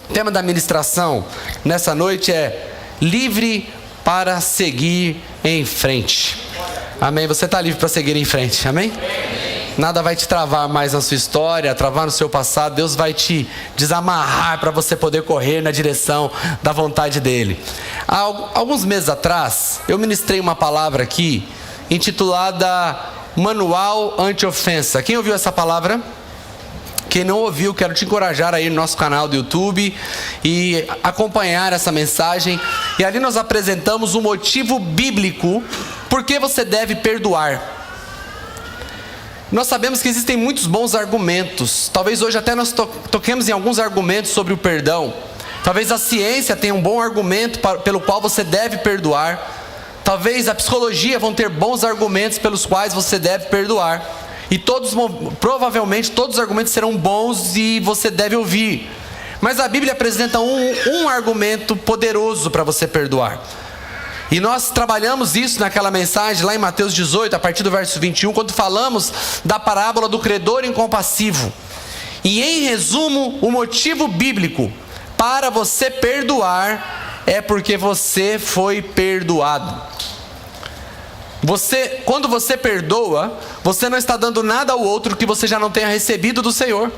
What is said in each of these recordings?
O tema da ministração nessa noite é livre para seguir em frente. Amém? Você está livre para seguir em frente, amém? Nada vai te travar mais na sua história, travar no seu passado. Deus vai te desamarrar para você poder correr na direção da vontade dEle. Há alguns meses atrás, eu ministrei uma palavra aqui, intitulada Manual Anti-Ofensa. Quem ouviu essa palavra? Quem não ouviu, quero te encorajar aí no nosso canal do YouTube e acompanhar essa mensagem. E ali nós apresentamos um motivo bíblico por que você deve perdoar. Nós sabemos que existem muitos bons argumentos. Talvez hoje até nós toquemos em alguns argumentos sobre o perdão. Talvez a ciência tenha um bom argumento pelo qual você deve perdoar. Talvez a psicologia vão ter bons argumentos pelos quais você deve perdoar. E provavelmente todos os argumentos serão bons e você deve ouvir. Mas a Bíblia apresenta um argumento poderoso para você perdoar. E nós trabalhamos isso naquela mensagem lá em Mateus 18, a partir do verso 21, quando falamos da parábola do credor incompassivo. E em resumo, o motivo bíblico para você perdoar é porque você foi perdoado. Quando você perdoa, você não está dando nada ao outro que você já não tenha recebido do Senhor.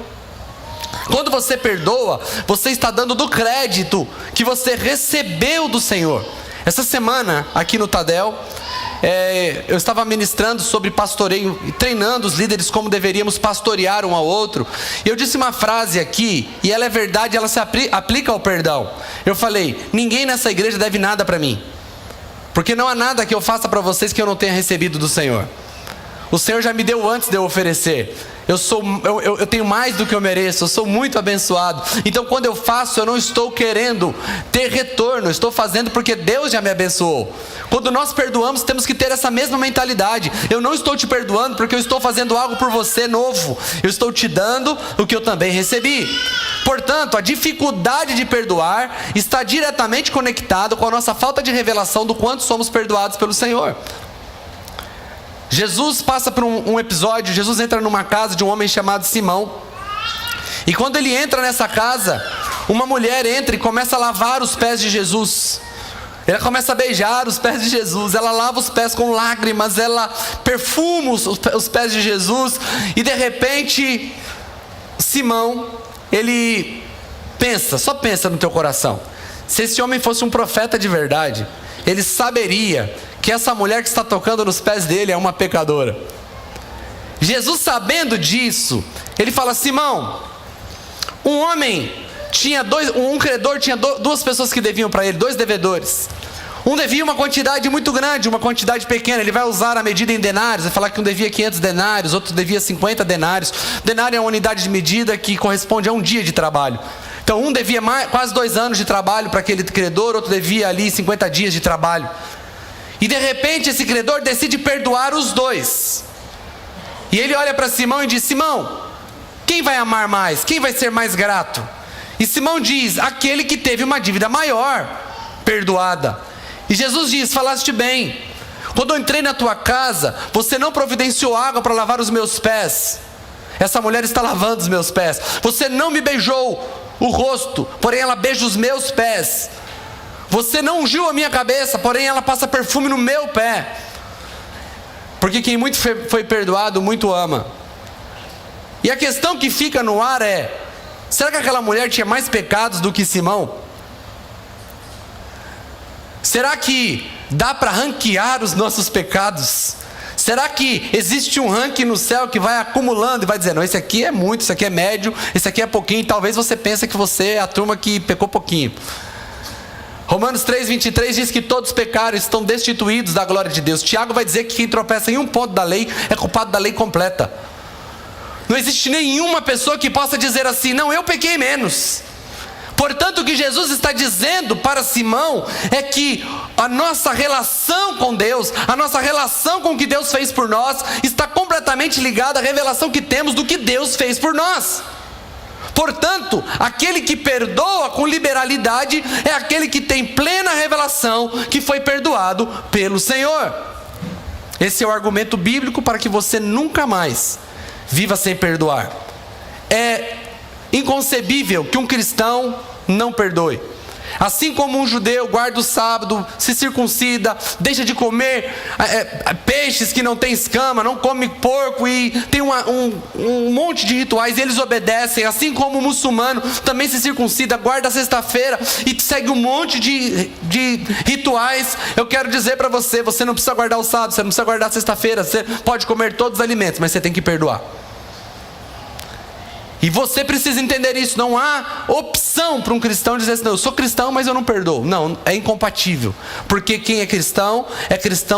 Quando você perdoa, você está dando do crédito que você recebeu do Senhor. Essa semana, aqui no Tadel, eu estava ministrando sobre pastoreio, treinando os líderes como deveríamos pastorear um ao outro. E eu disse uma frase aqui, e ela é verdade, ela se aplica ao perdão. Eu falei: ninguém nessa igreja deve nada para mim, porque não há nada que eu faça para vocês que eu não tenha recebido do Senhor. O Senhor já me deu antes de eu oferecer. Eu tenho mais do que eu mereço, eu sou muito abençoado. Então quando eu faço, eu não estou querendo ter retorno, eu estou fazendo porque Deus já me abençoou. Quando nós perdoamos, temos que ter essa mesma mentalidade. Eu não estou te perdoando porque eu estou fazendo algo por você novo. Eu estou te dando o que eu também recebi. Portanto, a dificuldade de perdoar está diretamente conectada com a nossa falta de revelação do quanto somos perdoados pelo Senhor. Jesus passa por um episódio. Jesus entra numa casa de um homem chamado Simão. E quando ele entra nessa casa, uma mulher entra e começa a lavar os pés de Jesus. Ela começa a beijar os pés de Jesus. Ela lava os pés com lágrimas. Ela perfuma os pés de Jesus. E de repente, Simão, ele pensa, só pensa no teu coração: se esse homem fosse um profeta de verdade, ele saberia que essa mulher que está tocando nos pés dele é uma pecadora. Jesus, sabendo disso, ele fala: Simão, um credor tinha duas pessoas que deviam para ele, dois devedores. Um devia uma quantidade muito grande, uma quantidade pequena. Ele vai usar a medida em denários, vai falar que um devia 500 denários, outro devia 50 denários. Denário é uma unidade de medida que corresponde a um dia de trabalho. Então um devia quase 2 anos de trabalho para aquele credor, outro devia ali 50 dias de trabalho. E de repente esse credor decide perdoar os dois. E ele olha para Simão e diz: Simão, quem vai amar mais? Quem vai ser mais grato? E Simão diz: aquele que teve uma dívida maior, perdoada. E Jesus diz: falaste bem. Quando eu entrei na tua casa, você não providenciou água para lavar os meus pés. Essa mulher está lavando os meus pés. Você não me beijou o rosto, porém ela beija os meus pés. Você não ungiu a minha cabeça, porém ela passa perfume no meu pé. Porque quem muito foi perdoado, muito ama. E a questão que fica no ar é: será que aquela mulher tinha mais pecados do que Simão? Será que dá para ranquear os nossos pecados? Será que existe um ranking no céu que vai acumulando e vai dizer: não, esse aqui é muito, esse aqui é médio, esse aqui é pouquinho? Talvez você pense que você é a turma que pecou pouquinho. Romanos 3:23 diz que todos pecaram e estão destituídos da glória de Deus. Tiago vai dizer que quem tropeça em um ponto da lei é culpado da lei completa. Não existe nenhuma pessoa que possa dizer assim: não, eu pequei menos. Portanto, o que Jesus está dizendo para Simão é que a nossa relação com Deus, a nossa relação com o que Deus fez por nós, está completamente ligada à revelação que temos do que Deus fez por nós. Portanto, aquele que perdoa com liberalidade é aquele que tem plena revelação que foi perdoado pelo Senhor. Esse é o argumento bíblico para que você nunca mais viva sem perdoar. inconcebível que um cristão não perdoe. Assim como um judeu guarda o sábado, se circuncida, deixa de comer peixes que não tem escama, não come porco e tem um monte de rituais e eles obedecem. Assim como o muçulmano também se circuncida, guarda a sexta-feira e segue um monte de rituais. Eu quero dizer para você, você não precisa guardar o sábado, você não precisa guardar a sexta-feira, você pode comer todos os alimentos, mas você tem que perdoar. E você precisa entender isso. Não há opção para um cristão dizer assim, não, eu sou cristão, mas eu não perdoo. Não, é incompatível. Porque quem é cristão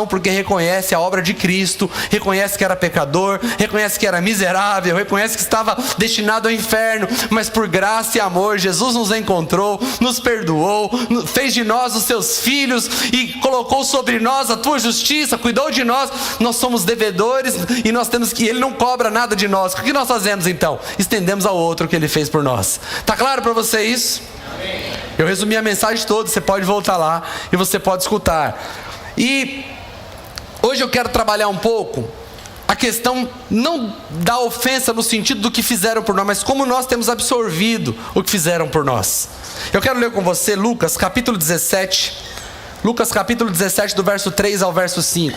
porque reconhece a obra de Cristo, reconhece que era pecador, reconhece que era miserável, reconhece que estava destinado ao inferno, mas por graça e amor, Jesus nos encontrou, nos perdoou, fez de nós os seus filhos e colocou sobre nós a tua justiça, cuidou de nós. Nós somos devedores e nós temos que, Ele não cobra nada de nós. O que nós fazemos então? Estendemos ao outro o que Ele fez por nós. Está claro para você isso? Amém. Eu resumi a mensagem toda, você pode voltar lá e você pode escutar. E hoje eu quero trabalhar um pouco a questão não da ofensa no sentido do que fizeram por nós, mas como nós temos absorvido o que fizeram por nós. Eu quero ler com você Lucas capítulo 17, Lucas capítulo 17 do verso 3 ao verso 5.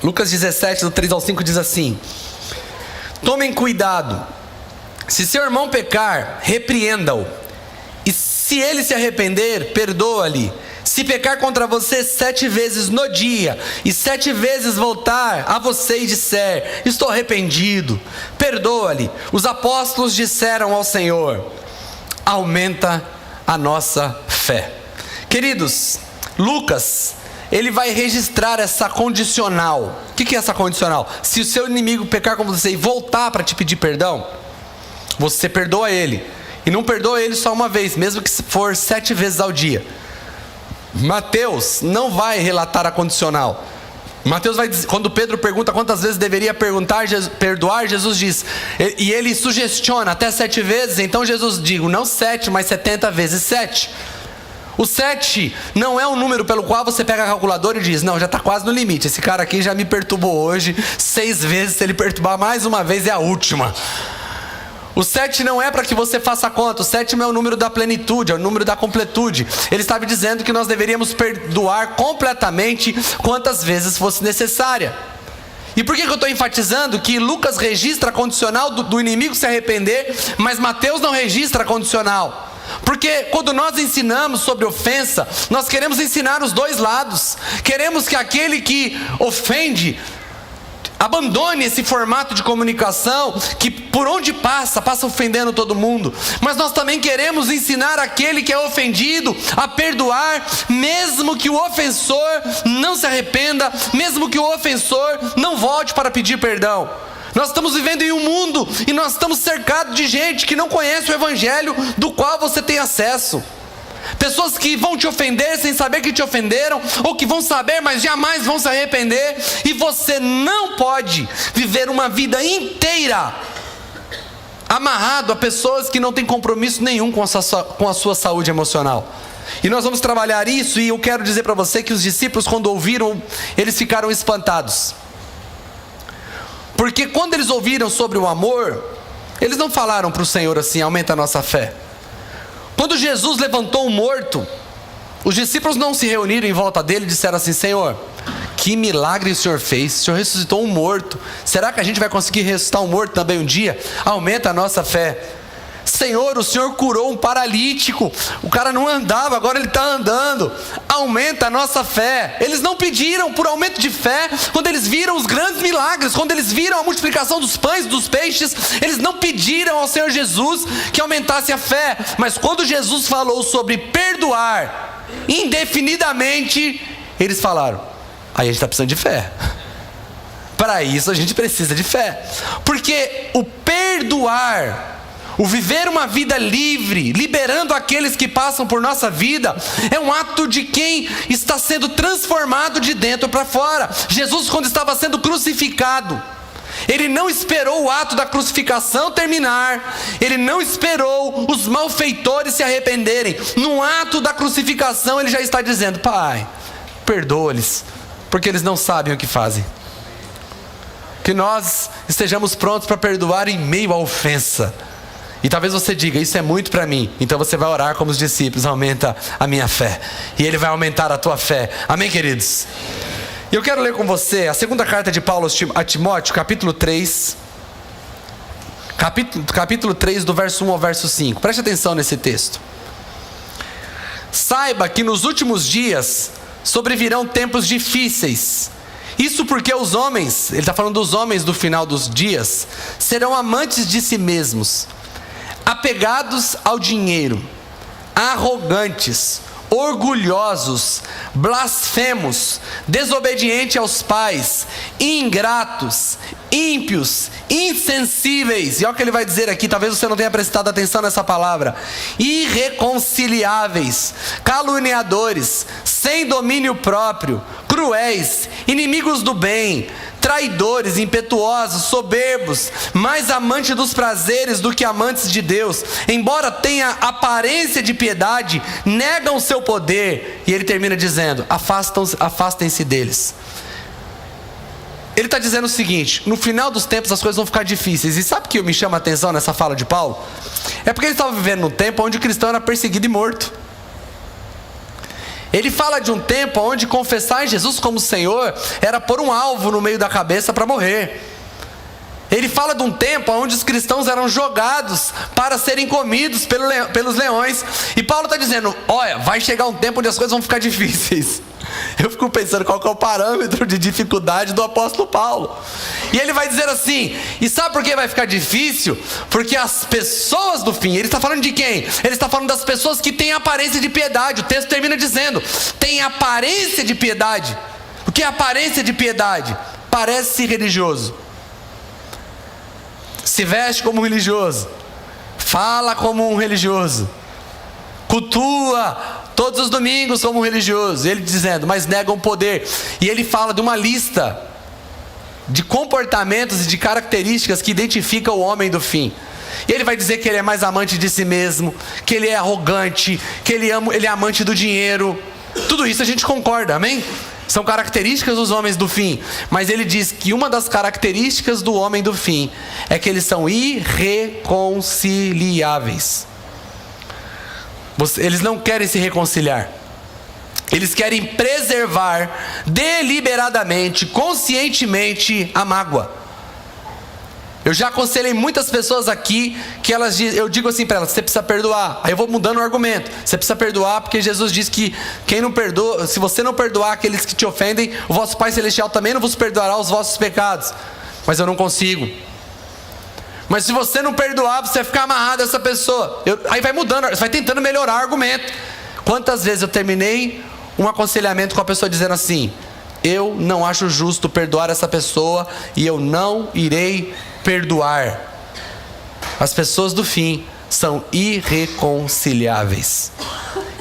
Lucas 17, do 3 ao 5 diz assim: tomem cuidado, se seu irmão pecar, repreenda-o, e se ele se arrepender, perdoa-lhe. Se pecar contra você 7 vezes no dia, e 7 vezes voltar a você e disser, estou arrependido, perdoa-lhe. Os apóstolos disseram ao Senhor, aumenta a nossa fé. Queridos, Lucas, ele vai registrar essa condicional. O que é essa condicional? Se o seu inimigo pecar com você e voltar para te pedir perdão, você perdoa ele. E não perdoa ele só uma vez, mesmo que for 7 vezes ao dia. Mateus não vai relatar a condicional. Mateus vai dizer, quando Pedro pergunta quantas vezes deveria perdoar, Jesus diz, e ele sugestiona até 7 vezes, então Jesus diz, não 7, mas 70 vezes 7. O 7 não é um número pelo qual você pega a calculadora e diz, não, já está quase no limite, esse cara aqui já me perturbou hoje 6 vezes, se ele perturbar mais uma vez é a última. O 7 não é para que você faça conta, o 7 é o número da plenitude, é o número da completude. Ele estava dizendo que nós deveríamos perdoar completamente quantas vezes fosse necessária. E por que eu estou enfatizando que Lucas registra a condicional do inimigo se arrepender, mas Mateus não registra a condicional? Porque quando nós ensinamos sobre ofensa, nós queremos ensinar os dois lados. Queremos que aquele que ofende abandone esse formato de comunicação que por onde passa ofendendo todo mundo. Mas nós também queremos ensinar aquele que é ofendido a perdoar, mesmo que o ofensor não se arrependa, mesmo que o ofensor não volte para pedir perdão. Nós estamos vivendo em um mundo e nós estamos cercados de gente que não conhece o evangelho do qual você tem acesso. Pessoas que vão te ofender sem saber que te ofenderam, ou que vão saber, mas jamais vão se arrepender. E você não pode viver uma vida inteira amarrado a pessoas que não têm compromisso nenhum com a sua saúde emocional. E nós vamos trabalhar isso, e eu quero dizer para você que os discípulos, quando ouviram, eles ficaram espantados. Porque quando eles ouviram sobre o amor, eles não falaram para o Senhor assim, aumenta a nossa fé. Quando Jesus levantou o morto, os discípulos não se reuniram em volta dele e disseram assim, Senhor, que milagre o Senhor fez, o Senhor ressuscitou um morto, será que a gente vai conseguir ressuscitar um morto também um dia? Aumenta a nossa fé. Senhor, o Senhor curou um paralítico, o cara não andava, agora ele está andando, aumenta a nossa fé. Eles não pediram por aumento de fé quando eles viram os grandes milagres, quando eles viram a multiplicação dos pães, dos peixes, eles não pediram ao Senhor Jesus que aumentasse a fé. Mas quando Jesus falou sobre perdoar indefinidamente, eles falaram, aí a gente está precisando de fé. Para isso a gente precisa de fé, porque o perdoar, o viver uma vida livre, liberando aqueles que passam por nossa vida, é um ato de quem está sendo transformado de dentro para fora. Jesus, quando estava sendo crucificado, ele não esperou o ato da crucificação terminar, ele não esperou os malfeitores se arrependerem. No ato da crucificação ele já está dizendo, Pai, perdoa-lhes, porque eles não sabem o que fazem. Que nós estejamos prontos para perdoar em meio à ofensa. E talvez você diga, isso é muito para mim. Então você vai orar como os discípulos, aumenta a minha fé. E Ele vai aumentar a tua fé. Amém, queridos? E eu quero ler com você a segunda carta de Paulo a Timóteo, capítulo 3. Capítulo 3, do verso 1 ao verso 5. Preste atenção nesse texto. Saiba que nos últimos dias sobrevirão tempos difíceis. Isso porque os homens, ele está falando dos homens do final dos dias, serão amantes de si mesmos, apegados ao dinheiro, arrogantes, orgulhosos, blasfemos, desobedientes aos pais, ingratos, ímpios, insensíveis. E olha o que ele vai dizer aqui, talvez você não tenha prestado atenção nessa palavra. Irreconciliáveis, caluniadores, sem domínio próprio, cruéis, inimigos do bem, traidores, impetuosos, soberbos, mais amantes dos prazeres do que amantes de Deus. Embora tenha aparência de piedade, negam o seu poder. E ele termina dizendo, afastem-se deles. Ele está dizendo o seguinte, no final dos tempos as coisas vão ficar difíceis. E sabe o que me chama a atenção nessa fala de Paulo? É porque ele estava vivendo num tempo onde o cristão era perseguido e morto. Ele fala de um tempo onde confessar Jesus como Senhor era pôr um alvo no meio da cabeça para morrer. Ele fala de um tempo onde os cristãos eram jogados para serem comidos pelos leões. E Paulo está dizendo, olha, vai chegar um tempo onde as coisas vão ficar difíceis. Eu fico pensando qual que é o parâmetro de dificuldade do apóstolo Paulo. E ele vai dizer assim, e sabe por que vai ficar difícil? Porque as pessoas do fim, ele está falando de quem? Ele está falando das pessoas que têm aparência de piedade. O texto termina dizendo, tem aparência de piedade. O que é aparência de piedade? Parece religioso, se veste como um religioso, fala como um religioso, cultua todos os domingos como um religioso. Ele dizendo, mas negam o poder. E ele fala de uma lista de comportamentos e de características que identificam o homem do fim. E ele vai dizer que ele é mais amante de si mesmo, que ele é arrogante, que ele é amante do dinheiro. Tudo isso a gente concorda, amém? São características dos homens do fim. Mas ele diz que uma das características do homem do fim é que eles são irreconciliáveis. Eles não querem se reconciliar. Eles querem preservar deliberadamente, conscientemente a mágoa. Eu já aconselhei muitas pessoas aqui que elas dizem, eu digo assim para elas, você precisa perdoar. Aí eu vou mudando o argumento. Você precisa perdoar porque Jesus diz que quem não perdoa, se você não perdoar aqueles que te ofendem, o vosso Pai Celestial também não vos perdoará os vossos pecados. Mas eu não consigo. Mas se você não perdoar, você vai ficar amarrado a essa pessoa. Aí vai mudando, você vai tentando melhorar o argumento. Quantas vezes eu terminei um aconselhamento com a pessoa dizendo assim, eu não acho justo perdoar essa pessoa e eu não irei perdoar. As pessoas do fim são irreconciliáveis.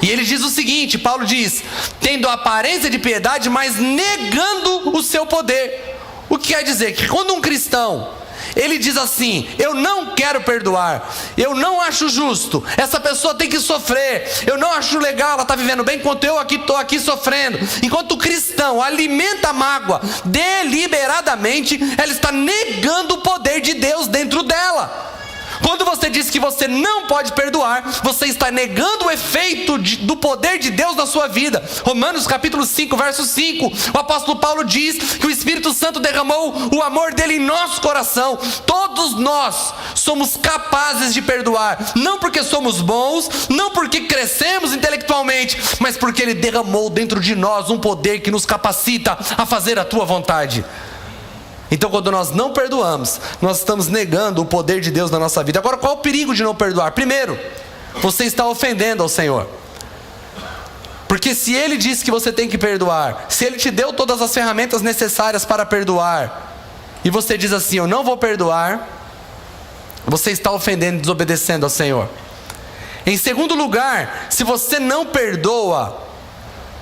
E ele diz o seguinte, Paulo diz, tendo aparência de piedade, mas negando o seu poder. O que quer dizer? Que quando um cristão, ele diz assim, eu não quero perdoar, eu não acho justo, essa pessoa tem que sofrer, eu não acho legal, ela está vivendo bem, enquanto eu estou aqui sofrendo. Enquanto o cristão alimenta a mágoa deliberadamente, ela está negando o poder de Deus dentro dela. Quando você diz que você não pode perdoar, você está negando o efeito do poder de Deus na sua vida. Romanos capítulo 5, verso 5, o apóstolo Paulo diz que o Espírito Santo derramou o amor dele em nosso coração. Todos nós somos capazes de perdoar, não porque somos bons, não porque crescemos intelectualmente, mas porque ele derramou dentro de nós um poder que nos capacita a fazer a tua vontade. Então quando nós não perdoamos, nós estamos negando o poder de Deus na nossa vida. Agora, qual é o perigo de não perdoar? Primeiro, você está ofendendo ao Senhor. Porque se Ele disse que você tem que perdoar, se Ele te deu todas as ferramentas necessárias para perdoar, e você diz assim, eu não vou perdoar, você está ofendendo e desobedecendo ao Senhor. Em segundo lugar, se você não perdoa,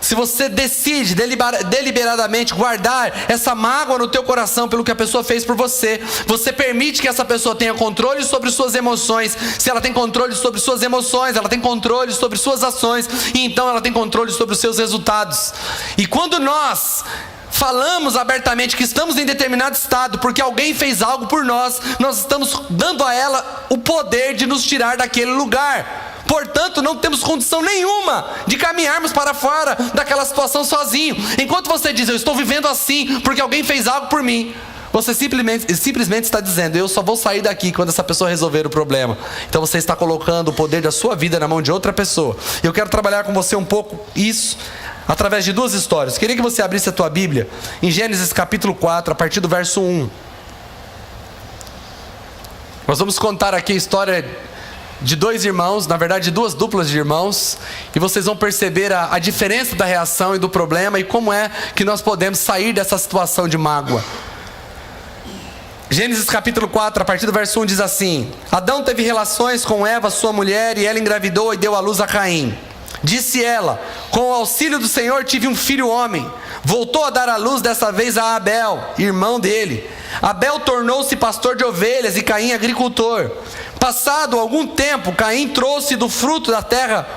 se você decide deliberadamente guardar essa mágoa no teu coração pelo que a pessoa fez por você, você permite que essa pessoa tenha controle sobre suas emoções. Se ela tem controle sobre suas emoções, ela tem controle sobre suas ações, e então ela tem controle sobre os seus resultados. E quando nós falamos abertamente que estamos em determinado estado porque alguém fez algo por nós, nós estamos dando a ela o poder de nos tirar daquele lugar. Portanto, não temos condição nenhuma de caminharmos para fora daquela situação sozinho. Enquanto você diz, eu estou vivendo assim porque alguém fez algo por mim, você simplesmente está dizendo, eu só vou sair daqui quando essa pessoa resolver o problema. Então você está colocando o poder da sua vida na mão de outra pessoa. Eu quero trabalhar com você um pouco isso através de duas histórias. Queria que você abrisse a tua Bíblia em Gênesis capítulo 4, a partir do verso 1. Nós vamos contar aqui a história de dois irmãos, na verdade de duas duplas de irmãos, e vocês vão perceber a diferença da reação e do problema e como é que nós podemos sair dessa situação de mágoa. Gênesis capítulo 4, a partir do verso 1 diz assim: Adão teve relações com Eva, sua mulher, e ela engravidou e deu à luz a Caim. Disse ela, com o auxílio do Senhor tive um filho homem. Voltou a dar à luz dessa vez a Abel, irmão dele. Abel tornou-se pastor de ovelhas e Caim agricultor. Passado algum tempo, Caim trouxe do fruto da terra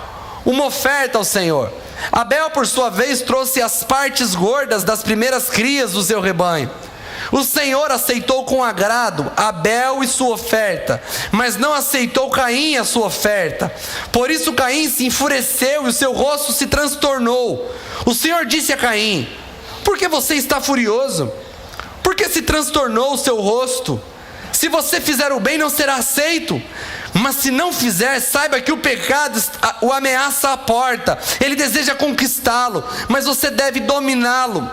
uma oferta ao Senhor. Abel, por sua vez, trouxe as partes gordas das primeiras crias do seu rebanho. O Senhor aceitou com agrado Abel e sua oferta, mas não aceitou Caim a sua oferta. Por isso Caim se enfureceu e o seu rosto se transtornou. O Senhor disse a Caim: por que você está furioso? Por que se transtornou o seu rosto? Se você fizer o bem, não será aceito. Mas se não fizer, saiba que o pecado o ameaça à porta. Ele deseja conquistá-lo, mas você deve dominá-lo.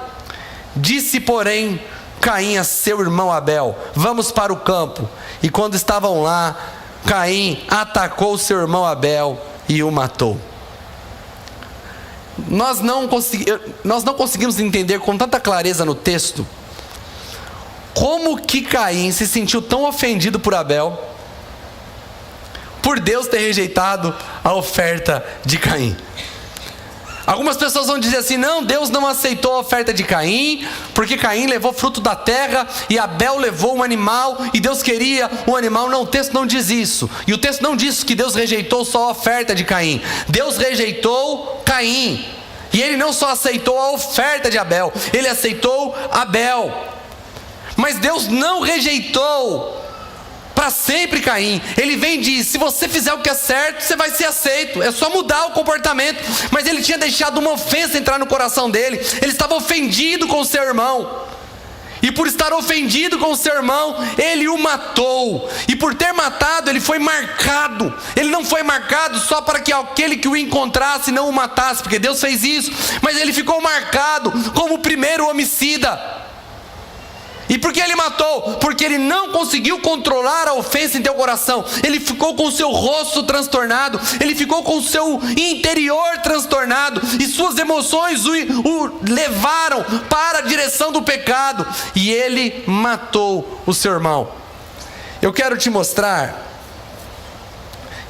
Disse, porém, Caim a seu irmão Abel: vamos para o campo. E quando estavam lá, Caim atacou seu irmão Abel e o matou. Nós não conseguimos entender com tanta clareza no texto como que Caim se sentiu tão ofendido por Abel, por Deus ter rejeitado a oferta de Caim. Algumas pessoas vão dizer assim: não, Deus não aceitou a oferta de Caim, porque Caim levou fruto da terra e Abel levou um animal, e Deus queria um animal. Não, o texto não diz isso. E o texto não diz que Deus rejeitou só a oferta de Caim. Deus rejeitou Caim. E ele não só aceitou a oferta de Abel, ele aceitou Abel. Mas Deus não rejeitou para sempre Caim. Ele vem e diz: se você fizer o que é certo, você vai ser aceito, é só mudar o comportamento. Mas ele tinha deixado uma ofensa entrar no coração dele. Ele estava ofendido com o seu irmão, e por estar ofendido com o seu irmão, ele o matou. E por ter matado, ele foi marcado. Ele não foi marcado só para que aquele que o encontrasse não o matasse, porque Deus fez isso, mas ele ficou marcado como o primeiro homicida. E por que ele matou? Porque ele não conseguiu controlar a ofensa em teu coração. Ele ficou com o seu rosto transtornado, ele ficou com o seu interior transtornado, e suas emoções o levaram para a direção do pecado, e ele matou o seu irmão. Eu quero te mostrar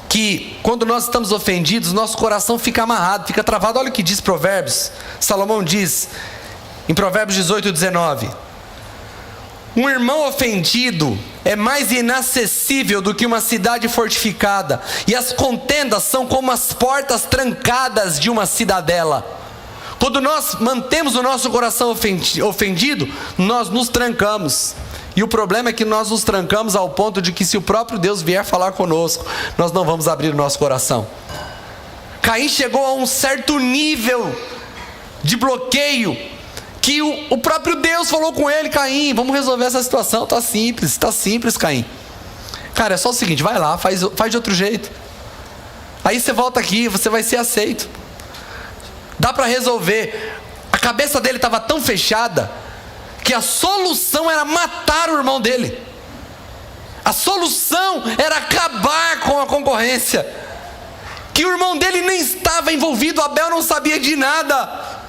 que quando nós estamos ofendidos, nosso coração fica amarrado, fica travado. Olha o que diz Provérbios. Salomão diz em Provérbios 18:19: um irmão ofendido é mais inacessível do que uma cidade fortificada, e as contendas são como as portas trancadas de uma cidadela. Quando nós mantemos o nosso coração ofendido, nós nos trancamos. E o problema é que nós nos trancamos ao ponto de que, se o próprio Deus vier falar conosco, nós não vamos abrir o nosso coração. Caim chegou a um certo nível de bloqueio, que o próprio Deus falou com ele: Caim, vamos resolver essa situação, tá simples Caim. Cara, é só o seguinte, vai lá, faz de outro jeito. Aí você volta aqui, você vai ser aceito. Dá para resolver. A cabeça dele estava tão fechada que a solução era matar o irmão dele. A solução era acabar com a concorrência. Que o irmão dele nem estava envolvido, Abel não sabia de nada.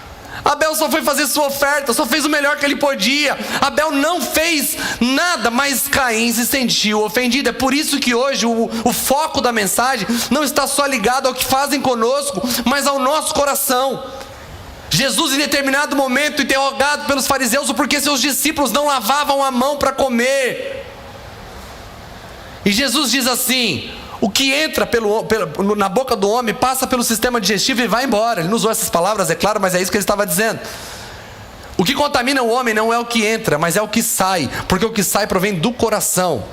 Abel só foi fazer sua oferta, só fez o melhor que ele podia. Abel não fez nada, mas Caim se sentiu ofendido. É por isso que hoje o foco da mensagem não está só ligado ao que fazem conosco, mas ao nosso coração. Jesus, em determinado momento, interrogado pelos fariseus o porquê seus discípulos não lavavam a mão para comer, e Jesus diz assim: o que entra na boca do homem passa pelo sistema digestivo e vai embora. Ele não usou essas palavras, é claro, mas é isso que ele estava dizendo. O que contamina o homem não é o que entra, mas é o que sai, porque o que sai provém do coração.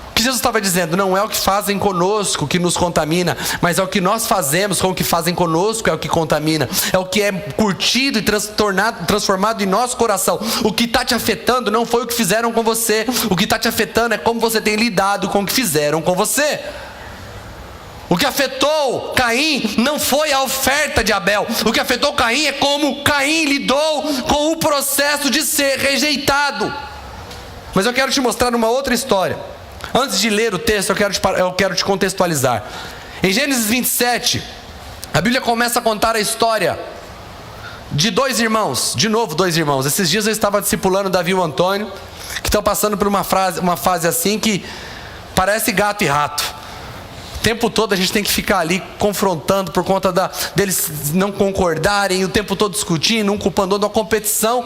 O que Jesus estava dizendo, não é o que fazem conosco que nos contamina, mas é o que nós fazemos com o que fazem conosco é o que contamina. É o que é curtido e transformado em nosso coração. O que está te afetando não foi o que fizeram com você. O que está te afetando é como você tem lidado com o que fizeram com você. O que afetou Caim não foi a oferta de Abel. O que afetou Caim é como Caim lidou com o processo de ser rejeitado. Mas eu quero te mostrar uma outra história. Antes de ler o texto, eu quero te contextualizar. Em Gênesis 27, a Bíblia começa a contar a história de dois irmãos. De novo, dois irmãos. Esses dias eu estava discipulando Davi e o Antônio, que estão passando por uma fase assim que parece gato e rato. O tempo todo a gente tem que ficar ali confrontando por conta deles não concordarem, o tempo todo discutindo, um culpando o outro, uma competição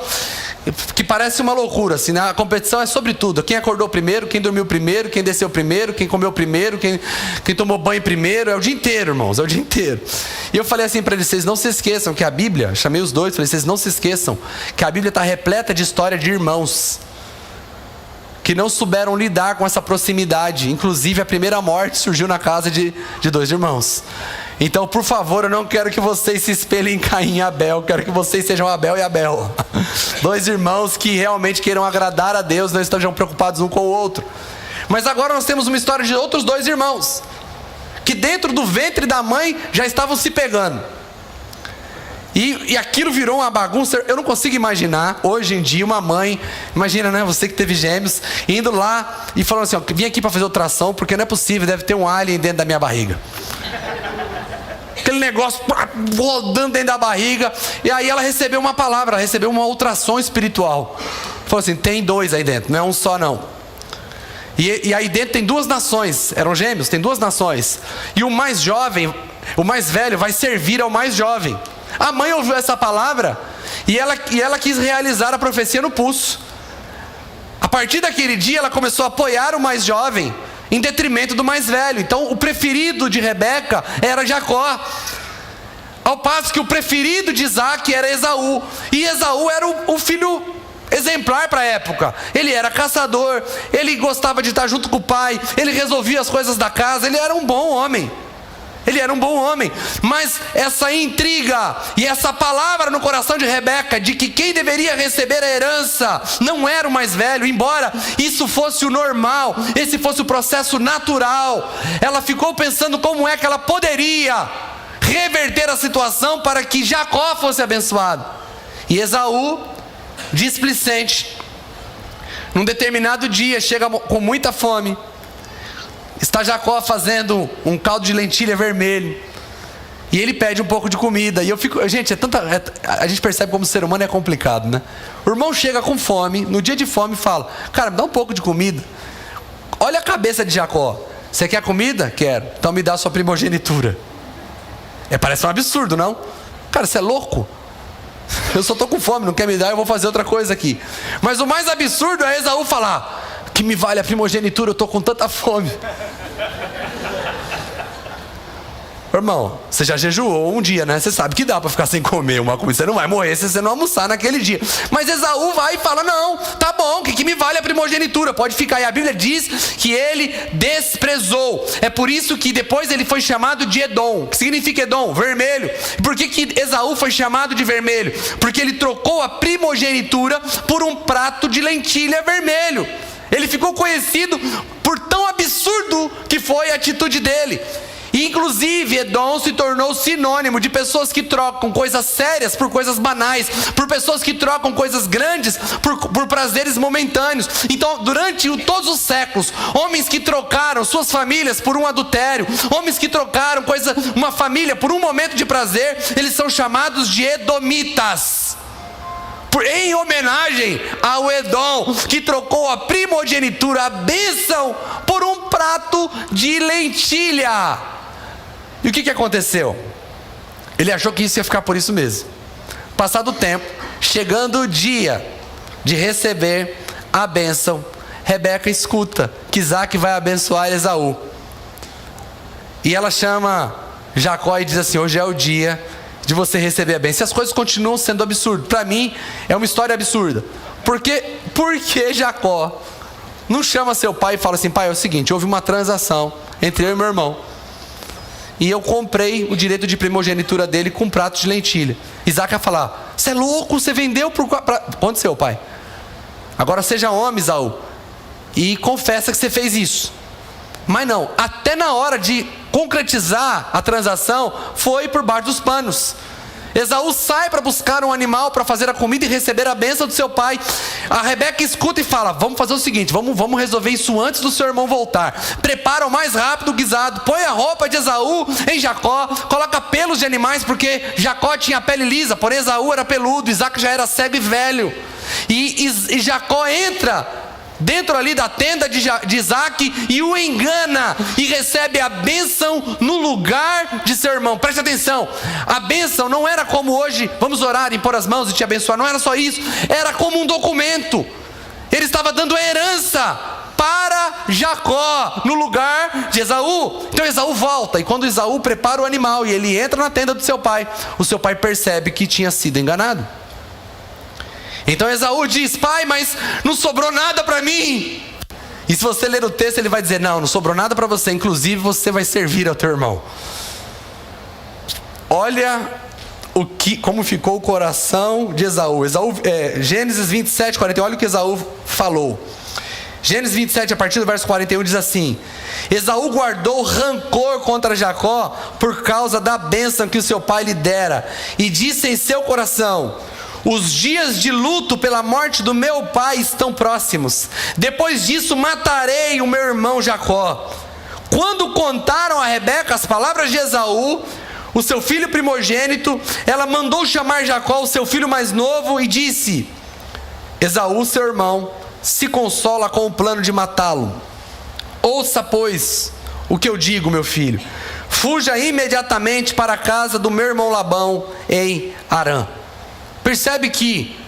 que parece uma loucura, assim, né? A competição é sobre tudo. Quem acordou primeiro, quem dormiu primeiro, quem desceu primeiro, quem comeu primeiro, quem tomou banho primeiro, é o dia inteiro, irmãos, é o dia inteiro. E eu falei assim para eles, vocês não se esqueçam que a Bíblia, chamei os dois, falei, vocês não se esqueçam que a Bíblia está repleta de história de irmãos que não souberam lidar com essa proximidade. Inclusive a primeira morte surgiu na casa de dois irmãos. Então, por favor, eu não quero que vocês se espelhem em Caim e Abel. Eu quero que vocês sejam Abel e Abel. Dois irmãos que realmente queiram agradar a Deus, não estejam preocupados um com o outro. Mas agora nós temos uma história de outros dois irmãos que dentro do ventre da mãe já estavam se pegando. E aquilo virou uma bagunça. Eu não consigo imaginar, hoje em dia, uma mãe, imagina, né, você que teve gêmeos, indo lá e falando assim, ó, vim aqui para fazer ultrassom, porque não é possível, deve ter um alien dentro da minha barriga. Aquele negócio rodando dentro da barriga. E aí ela recebeu uma palavra, ela recebeu uma ultrassom espiritual. Falou assim, tem dois aí dentro, não é um só não. E aí dentro tem duas nações, eram gêmeos, tem duas nações. E o mais jovem, o mais velho vai servir ao mais jovem. A mãe ouviu essa palavra e ela quis realizar a profecia no pulso. A partir daquele dia ela começou a apoiar o mais jovem em detrimento do mais velho. Então o preferido de Rebeca era Jacó, ao passo que o preferido de Isaac era Esaú. E Esaú era o filho exemplar para a época. Ele era caçador, ele gostava de estar junto com o pai, ele resolvia as coisas da casa, ele era um bom homem. Ele era um bom homem, mas essa intriga e essa palavra no coração de Rebeca de que quem deveria receber a herança não era o mais velho, embora isso fosse o normal, esse fosse o processo natural, ela ficou pensando como é que ela poderia reverter a situação para que Jacó fosse abençoado. E Esaú, displicente, num determinado dia chega com muita fome. Está Jacó fazendo um caldo de lentilha vermelho. E ele pede um pouco de comida. E eu fico... Gente, a gente percebe como o ser humano é complicado, né? O irmão chega com fome, no dia de fome fala, cara, me dá um pouco de comida. Olha a cabeça de Jacó. Você quer comida? Quero. Então me dá a sua primogenitura. Parece um absurdo, não? Cara, você é louco? Eu só estou com fome, não quer me dar, eu vou fazer outra coisa aqui. Mas o mais absurdo é Esaú falar, que me vale a primogenitura, eu estou com tanta fome. Irmão, você já jejuou um dia, né? Você sabe que dá para ficar sem comer uma comida. Você não vai morrer se você não almoçar naquele dia. Mas Esaú vai e fala, não, tá bom, que me vale a primogenitura, pode ficar. E a Bíblia diz que ele desprezou. É por isso que depois ele foi chamado de Edom. O que significa Edom? Vermelho. Por que Esaú foi chamado de vermelho? Porque ele trocou a primogenitura por um prato de lentilha vermelho. Ele ficou conhecido por tão absurdo que foi a atitude dele. E, inclusive, Edom se tornou sinônimo de pessoas que trocam coisas sérias por coisas banais, por pessoas que trocam coisas grandes por prazeres momentâneos. Então, durante todos os séculos, homens que trocaram suas famílias por um adultério, homens que trocaram uma família por um momento de prazer, eles são chamados de edomitas. Em homenagem ao Edom, que trocou a primogenitura, a bênção, por um prato de lentilha. E o que aconteceu? Ele achou que isso ia ficar por isso mesmo. Passado o tempo, chegando o dia de receber a bênção, Rebeca escuta que Isaac vai abençoar Esaú. E ela chama Jacó e diz assim, hoje é o dia de você receber a bênção. Se as coisas continuam sendo absurdas, para mim é uma história absurda. Por que Jacó não chama seu pai e fala assim: pai, é o seguinte, houve uma transação entre eu e meu irmão, e eu comprei o direito de primogenitura dele com um prato de lentilha. Isaac vai falar: você é louco, você vendeu para... Onde seu pai? Agora seja homem, Esaú, e confessa que você fez isso. Mas não, até na hora de concretizar a transação, foi por baixo dos panos. Esaú sai para buscar um animal para fazer a comida e receber a bênção do seu pai. A Rebeca escuta e fala: vamos fazer o seguinte, vamos resolver isso antes do seu irmão voltar. Prepara o mais rápido o guisado, põe a roupa de Esaú em Jacó, coloca pelos de animais, porque Jacó tinha a pele lisa, porém Esaú era peludo, Isaac já era cego e velho. E Jacó entra dentro ali da tenda de Isaac e o engana, e recebe a bênção no lugar de seu irmão. Preste atenção, a bênção não era como hoje, vamos orar, impor as mãos e te abençoar. Não era só isso, era como um documento. Ele estava dando a herança para Jacó no lugar de Esaú. Então Esaú volta, e quando Esaú prepara o animal e ele entra na tenda do seu pai, o seu pai percebe que tinha sido enganado. Então Esaú diz: pai, mas não sobrou nada para mim. E se você ler o texto, ele vai dizer: não sobrou nada para você, inclusive você vai servir ao teu irmão. Olha como ficou o coração de Esaú. Gênesis 27, 41, olha o que Esaú falou. Gênesis 27, a partir do verso 41, diz assim: Esaú guardou rancor contra Jacó por causa da bênção que o seu pai lhe dera, e disse em seu coração: os dias de luto pela morte do meu pai estão próximos. Depois disso matarei o meu irmão Jacó. Quando contaram a Rebeca as palavras de Esaú, o seu filho primogênito, ela mandou chamar Jacó, o seu filho mais novo, e disse: Esaú, seu irmão, se consola com o plano de matá-lo. Ouça, pois, o que eu digo, meu filho. Fuja imediatamente para a casa do meu irmão Labão em Harã. Percebe que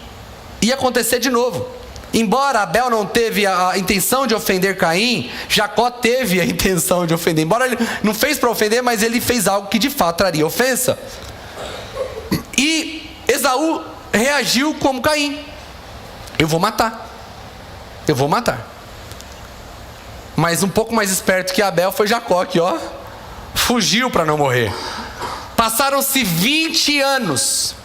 ia acontecer de novo. Embora Abel não teve a intenção de ofender Caim, Jacó teve a intenção de ofender. Embora ele não fez para ofender, mas ele fez algo que de fato traria ofensa. E Esaú reagiu como Caim: eu vou matar. Mas um pouco mais esperto que Abel foi Jacó, que fugiu para não morrer. Passaram-se 20 anos.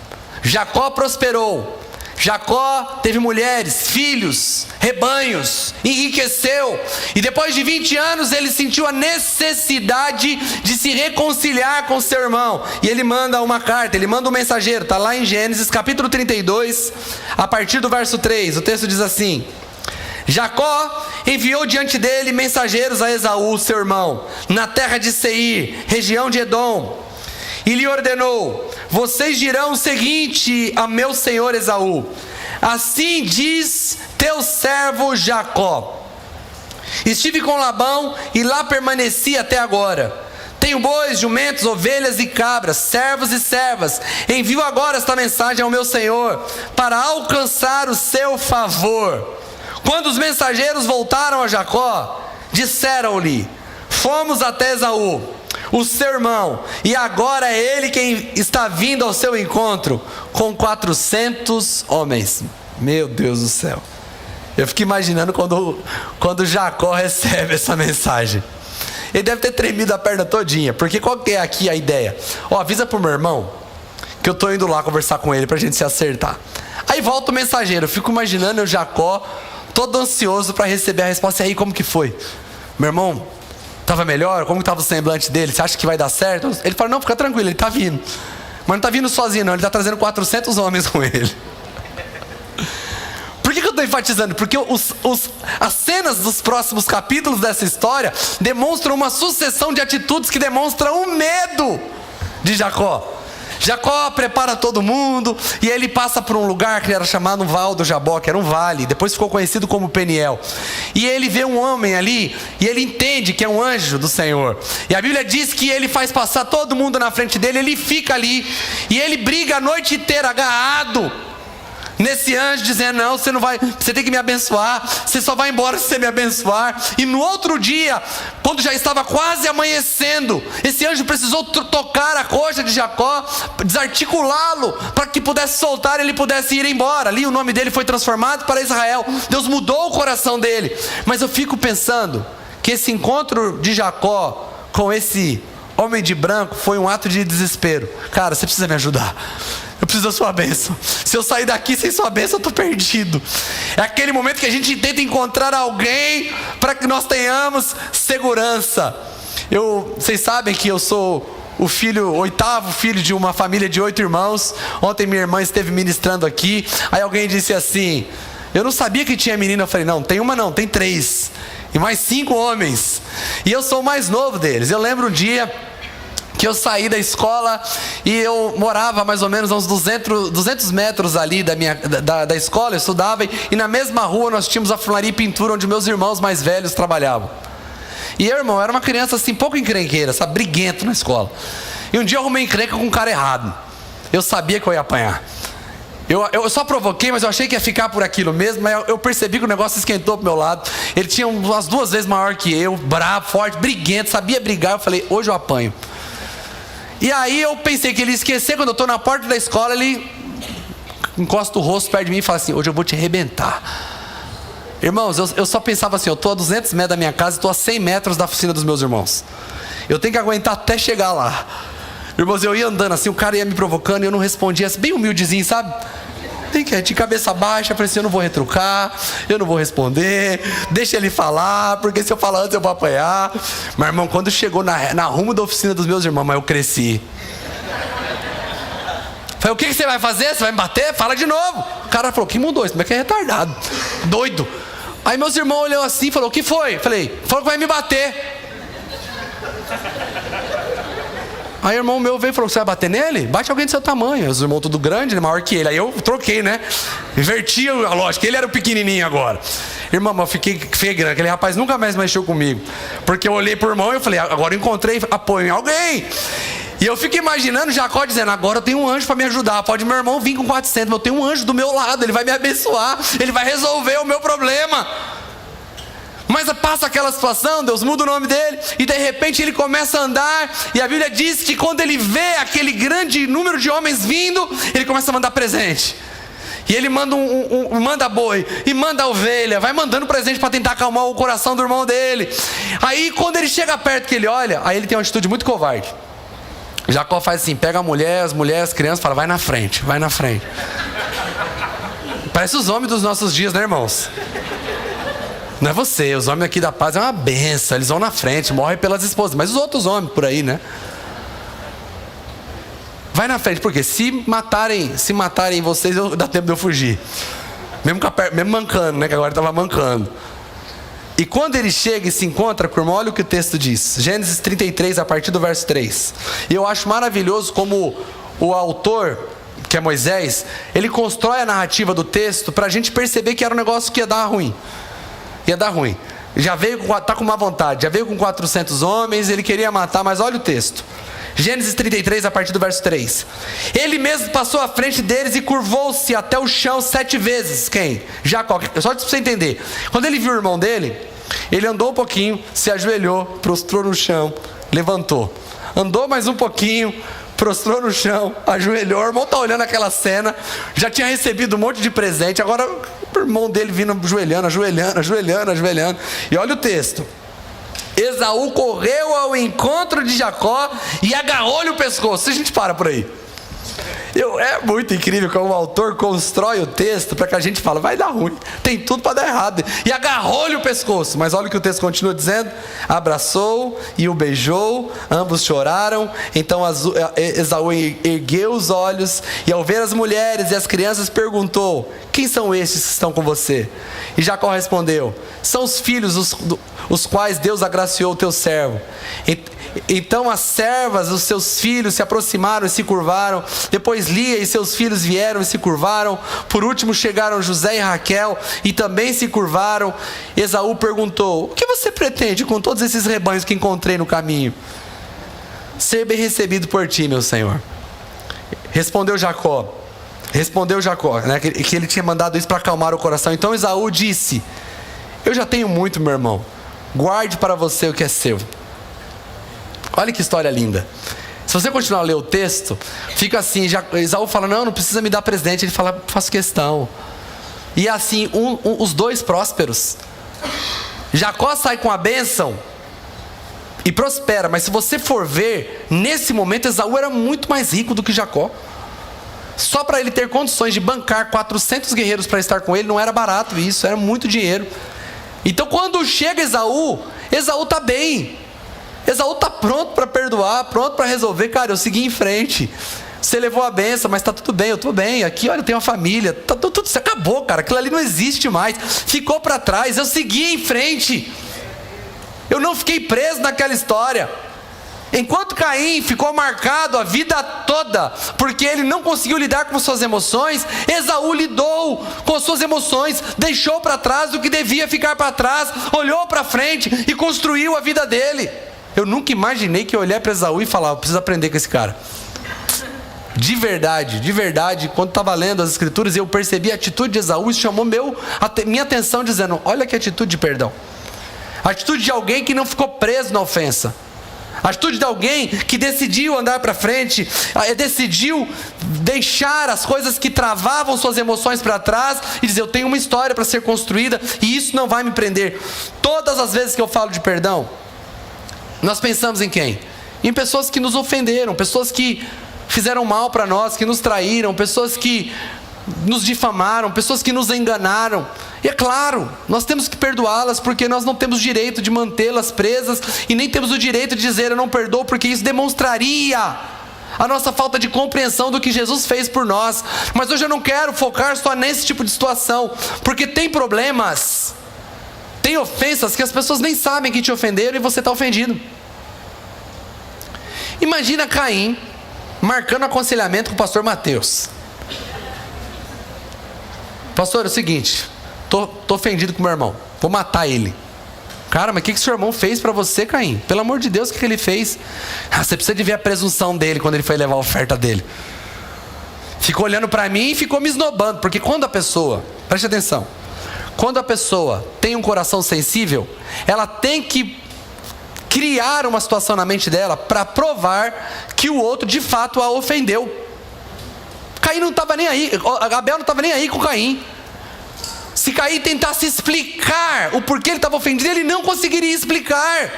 Jacó prosperou, Jacó teve mulheres, filhos, rebanhos, enriqueceu, e depois de 20 anos ele sentiu a necessidade de se reconciliar com seu irmão, e ele manda uma carta, ele manda um mensageiro. Está lá em Gênesis capítulo 32, a partir do verso 3, o texto diz assim: Jacó enviou diante dele mensageiros a Esaú, seu irmão, na terra de Seir, região de Edom, e lhe ordenou: vocês dirão o seguinte a meu senhor Esaú: assim diz teu servo Jacó, estive com Labão e lá permaneci até agora. Tenho bois, jumentos, ovelhas e cabras, servos e servas. Envio agora esta mensagem ao meu senhor para alcançar o seu favor. Quando os mensageiros voltaram a Jacó, disseram-lhe: fomos até Esaú, o seu irmão, e agora é ele quem está vindo ao seu encontro com 400 homens. Meu Deus do céu. Eu fico imaginando quando Jacó recebe essa mensagem. Ele deve ter tremido a perna todinha, porque qual que é aqui a ideia? Avisa pro meu irmão que eu tô indo lá conversar com ele pra gente se acertar. Aí volta o mensageiro. Eu fico imaginando o Jacó todo ansioso para receber a resposta. E aí, como que foi? Meu irmão, estava melhor? Como estava o semblante dele? Você acha que vai dar certo? Ele fala: não, fica tranquilo, ele está vindo. Mas não está vindo sozinho não, ele está trazendo 400 homens com ele. Por que eu estou enfatizando? Porque as cenas dos próximos capítulos dessa história demonstram uma sucessão de atitudes que demonstram o medo de Jacó. Jacó prepara todo mundo e ele passa por um lugar que era chamado Val do Jabó, que era um vale, depois ficou conhecido como Peniel. E ele vê um homem ali e ele entende que é um anjo do Senhor. E a Bíblia diz que ele faz passar todo mundo na frente dele, ele fica ali e ele briga a noite inteira agarrado Nesse anjo dizendo, não, você não vai, você tem que me abençoar, você só vai embora se você me abençoar. E no outro dia, quando já estava quase amanhecendo, esse anjo precisou tocar a coxa de Jacó, desarticulá-lo, para que pudesse soltar e ele pudesse ir embora. Ali o nome dele foi transformado para Israel. Deus mudou o coração dele. Mas eu fico pensando que esse encontro de Jacó com esse homem de branco foi um ato de desespero. Cara, você precisa me ajudar. Eu preciso da sua bênção. Se eu sair daqui sem sua bênção, eu estou perdido. É aquele momento que a gente tenta encontrar alguém para que nós tenhamos segurança. Vocês sabem que eu sou o oitavo filho de uma família de 8 irmãos. Ontem minha irmã esteve ministrando aqui. Aí alguém disse assim, eu não sabia que tinha menina. Eu falei, não, tem uma não, tem 3. E mais 5 homens. E eu sou o mais novo deles. Eu lembro um dia que eu saí da escola e eu morava mais ou menos a uns 200 metros ali da escola, eu estudava, e na mesma rua nós tínhamos a funilaria e pintura onde meus irmãos mais velhos trabalhavam. E eu, irmão, era uma criança assim, pouco encrenqueira, sabe, briguento na escola. E um dia eu arrumei encrenca com um cara errado. Eu sabia que eu ia apanhar. Eu só provoquei, mas eu achei que ia ficar por aquilo mesmo. Mas eu percebi que o negócio esquentou pro meu lado. Ele tinha umas 2 vezes maior que eu, bravo, forte, briguento, sabia brigar. Eu falei, hoje eu apanho. E aí eu pensei que ele ia esquecer. Quando eu estou na porta da escola, ele encosta o rosto perto de mim e fala assim, hoje eu vou te arrebentar. Irmãos, eu só pensava assim, eu estou a 200 metros da minha casa e estou a 100 metros da oficina dos meus irmãos. Eu tenho que aguentar até chegar lá. Irmãos, eu ia andando assim, o cara ia me provocando e eu não respondia, assim, bem humildezinho, sabe? Bem quieto, de cabeça baixa, eu falei assim, eu não vou retrucar, eu não vou responder, deixa ele falar, porque se eu falar antes eu vou apanhar. Mas irmão, quando chegou na rumo da oficina dos meus irmãos, eu cresci. Falei, o que você vai fazer? Você vai me bater? Fala de novo. O cara falou, que mudou? Isso como é que é retardado, doido. Aí meus irmãos olhou assim e falou, o que foi? Falei, falou que vai me bater. Aí o irmão meu veio e falou, você vai bater nele? Bate alguém do seu tamanho. Os irmãos tudo grande, ele maior que ele. Aí eu troquei, né? Inverti a lógica, ele era o pequenininho agora. Irmão, eu fiquei grande, aquele rapaz nunca mais mexeu comigo. Porque eu olhei pro irmão e eu falei, agora eu encontrei apoio em alguém. E eu fico imaginando Jacó dizendo, agora eu tenho um anjo para me ajudar. Pode meu irmão vir com 400, mas eu tenho um anjo do meu lado, ele vai me abençoar, ele vai resolver o meu problema. Mas passa aquela situação, Deus muda o nome dele, e de repente ele começa a andar, e a Bíblia diz que quando ele vê aquele grande número de homens vindo, ele começa a mandar presente. E ele manda manda boi, e manda ovelha, vai mandando presente para tentar acalmar o coração do irmão dele. Aí quando ele chega perto que ele olha, aí ele tem uma atitude muito covarde. Jacó faz assim, pega a mulher, as mulheres, as crianças, fala, vai na frente, vai na frente. Parece os homens dos nossos dias, né, irmãos? Não é você, os homens aqui da paz é uma benção, eles vão na frente, morrem pelas esposas, mas os outros homens por aí, né? Vai na frente, porque se matarem vocês, dá tempo de eu fugir. Mesmo mancando, né? Que agora estava mancando. E quando ele chega e se encontra com o irmão, olha o que o texto diz. Gênesis 33, a partir do verso 3. E eu acho maravilhoso como o autor, que é Moisés, ele constrói a narrativa do texto para a gente perceber que era um negócio que ia dar ruim. Ia dar ruim. Já veio, tá com má vontade, já veio com 400 homens, ele queria matar, mas olha o texto. Gênesis 33, a partir do verso 3. Ele mesmo passou à frente deles e curvou-se até o chão 7 vezes. Quem? Jacó. Só para você entender. Quando ele viu o irmão dele, ele andou um pouquinho, se ajoelhou, prostrou no chão, levantou. Andou mais um pouquinho, prostrou no chão, ajoelhou. O irmão está olhando aquela cena, já tinha recebido um monte de presente, agora o irmão dele vindo ajoelhando. E olha o texto. Esaú correu ao encontro de Jacó e agarrou-lhe o pescoço. A gente para por aí. É muito incrível como o autor constrói o texto para que a gente fale, vai dar ruim, tem tudo para dar errado. E agarrou-lhe o pescoço. Mas olha o que o texto continua dizendo. Abraçou e o beijou, ambos choraram. Então Esaú ergueu os olhos e ao ver as mulheres e as crianças perguntou, quem são estes que estão com você? E Jacó respondeu, são os filhos os quais Deus agraciou o teu servo. Então as servas, os seus filhos se aproximaram e se curvaram. Depois Lia e seus filhos vieram e se curvaram. Por último chegaram José e Raquel e também se curvaram. Esaú perguntou, o que você pretende com todos esses rebanhos que encontrei no caminho? Ser bem recebido por ti, meu senhor. Respondeu Jacó, Respondeu Jacó, né, que ele tinha mandado isso para acalmar o coração. Então Esaú disse: eu já tenho muito, meu irmão, guarde para você o que é seu. Olha que história linda. Se você continuar a ler o texto, fica assim, Esaú fala: não precisa me dar presente. Ele fala: faço questão. E assim, os dois prósperos. Jacó sai com a bênção e prospera. Mas se você for ver, nesse momento Esaú era muito mais rico do que Jacó. Só para ele ter condições de bancar 400 guerreiros para estar com ele, não era barato isso, era muito dinheiro. Então quando chega Esaú está bem. Esaú está pronto para perdoar, pronto para resolver. Cara, eu segui em frente. Você levou a benção, mas está tudo bem, eu estou bem. Aqui, olha, eu tenho uma família. Tudo isso acabou, cara. Aquilo ali não existe mais. Ficou para trás, eu segui em frente. Eu não fiquei preso naquela história. Enquanto Caim ficou marcado a vida toda, porque ele não conseguiu lidar com suas emoções, Esaú lidou com suas emoções, deixou para trás o que devia ficar para trás, olhou para frente e construiu a vida dele. Eu nunca imaginei que eu olhei para Esaú e falava: eu preciso aprender com esse cara. De verdade, quando estava lendo as escrituras, eu percebi a atitude de Esaú, isso chamou minha atenção, dizendo: olha que atitude de perdão. A atitude de alguém que não ficou preso na ofensa. A atitude de alguém que decidiu andar para frente, decidiu deixar as coisas que travavam suas emoções para trás e dizer: eu tenho uma história para ser construída e isso não vai me prender. Todas as vezes que eu falo de perdão, nós pensamos em quem? Em pessoas que nos ofenderam, pessoas que fizeram mal para nós, que nos traíram, pessoas que nos difamaram, pessoas que nos enganaram. E é claro, nós temos que perdoá-las, porque nós não temos direito de mantê-las presas e nem temos o direito de dizer: eu não perdoo, porque isso demonstraria a nossa falta de compreensão do que Jesus fez por nós. Mas hoje eu não quero focar só nesse tipo de situação, porque tem problemas, tem ofensas que as pessoas nem sabem que te ofenderam e você está ofendido. Imagina Caim marcando aconselhamento com o pastor Mateus: pastor, é o seguinte, tô ofendido com meu irmão, vou matar ele. Cara, mas o que seu irmão fez para você, Caim? Pelo amor de Deus, o que ele fez? Você precisa de ver a presunção dele quando ele foi levar a oferta dele. Ficou olhando para mim e ficou me esnobando. Porque quando a pessoa, preste atenção, quando a pessoa tem um coração sensível, ela tem que criar uma situação na mente dela para provar que o outro de fato a ofendeu. Caim não estava nem aí, Abel não estava nem aí com Caim. Se Caim tentasse explicar o porquê ele estava ofendido, ele não conseguiria explicar.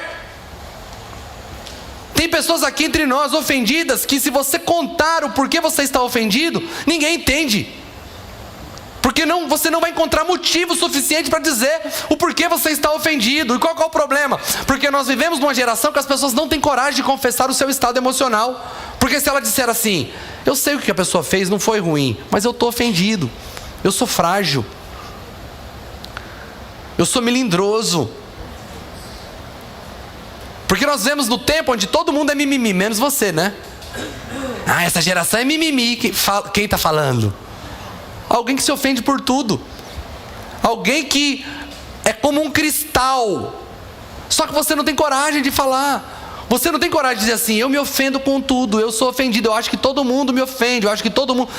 Tem pessoas aqui entre nós ofendidas que, se você contar o porquê você está ofendido, ninguém entende. Porque você não vai encontrar motivo suficiente para dizer o porquê você está ofendido. E qual é o problema? Porque nós vivemos numa geração que as pessoas não têm coragem de confessar o seu estado emocional. Porque se ela disser assim: eu sei o que a pessoa fez, não foi ruim, mas eu estou ofendido, eu sou frágil, eu sou melindroso. Porque nós vemos no tempo onde todo mundo é mimimi, menos você, né? Ah, essa geração é mimimi. Quem está falando? Alguém que se ofende por tudo. Alguém que é como um cristal. Só que você não tem coragem de falar. Você não tem coragem de dizer assim: eu me ofendo com tudo, eu sou ofendido, eu acho que todo mundo me ofende, eu acho que todo mundo...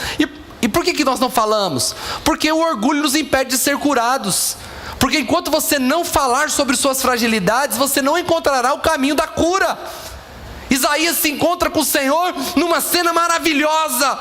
E por que nós não falamos? Porque o orgulho nos impede de ser curados. Porque enquanto você não falar sobre suas fragilidades, você não encontrará o caminho da cura. Isaías se encontra com o Senhor numa cena maravilhosa.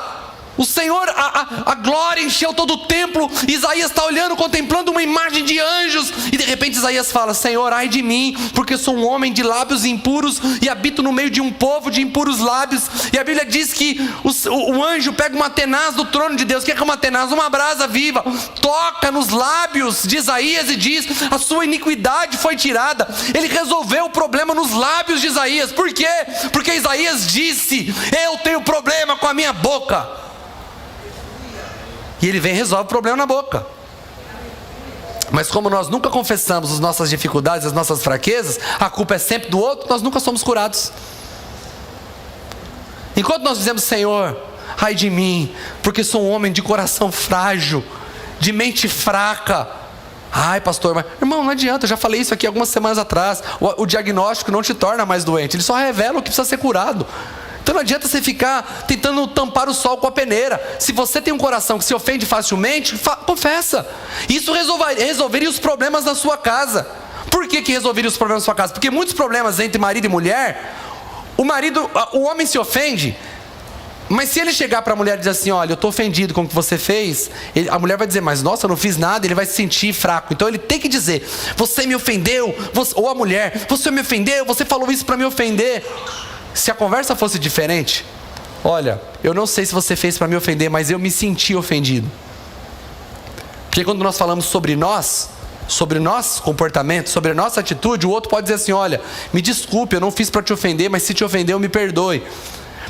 O Senhor, a glória encheu todo o templo. Isaías está olhando, contemplando uma imagem de anjos. E de repente Isaías fala: Senhor, ai de mim, porque sou um homem de lábios impuros e habito no meio de um povo de impuros lábios. E a Bíblia diz que o anjo pega uma tenaz do trono de Deus. O que é uma tenaz? Uma brasa viva. Toca nos lábios de Isaías e diz: a sua iniquidade foi tirada. Ele resolveu o problema nos lábios de Isaías. Por quê? Porque Isaías disse: eu tenho problema com a minha boca. E ele vem e resolve o problema na boca. Mas como nós nunca confessamos as nossas dificuldades, as nossas fraquezas, a culpa é sempre do outro, nós nunca somos curados. Enquanto nós dizemos: Senhor, ai de mim, porque sou um homem de coração frágil, de mente fraca. Ai, pastor, mas irmão, não adianta, eu já falei isso aqui algumas semanas atrás. O diagnóstico não te torna mais doente, ele só revela o que precisa ser curado. Então não adianta você ficar tentando tampar o sol com a peneira. Se você tem um coração que se ofende facilmente, confessa. Isso resolveria os problemas da sua casa. Por que resolveria os problemas da sua casa? Porque muitos problemas entre marido e mulher, o homem se ofende, mas se ele chegar para a mulher e dizer assim, olha, eu estou ofendido com o que você fez, a mulher vai dizer, mas nossa, eu não fiz nada, ele vai se sentir fraco. Então ele tem que dizer, você me ofendeu, ou a mulher, você me ofendeu, você falou isso para me ofender. Se a conversa fosse diferente, olha, eu não sei se você fez para me ofender, mas eu me senti ofendido. Porque quando nós falamos sobre nosso comportamento, sobre a nossa atitude, o outro pode dizer assim, olha, me desculpe, eu não fiz para te ofender, mas se te ofendeu, me perdoe.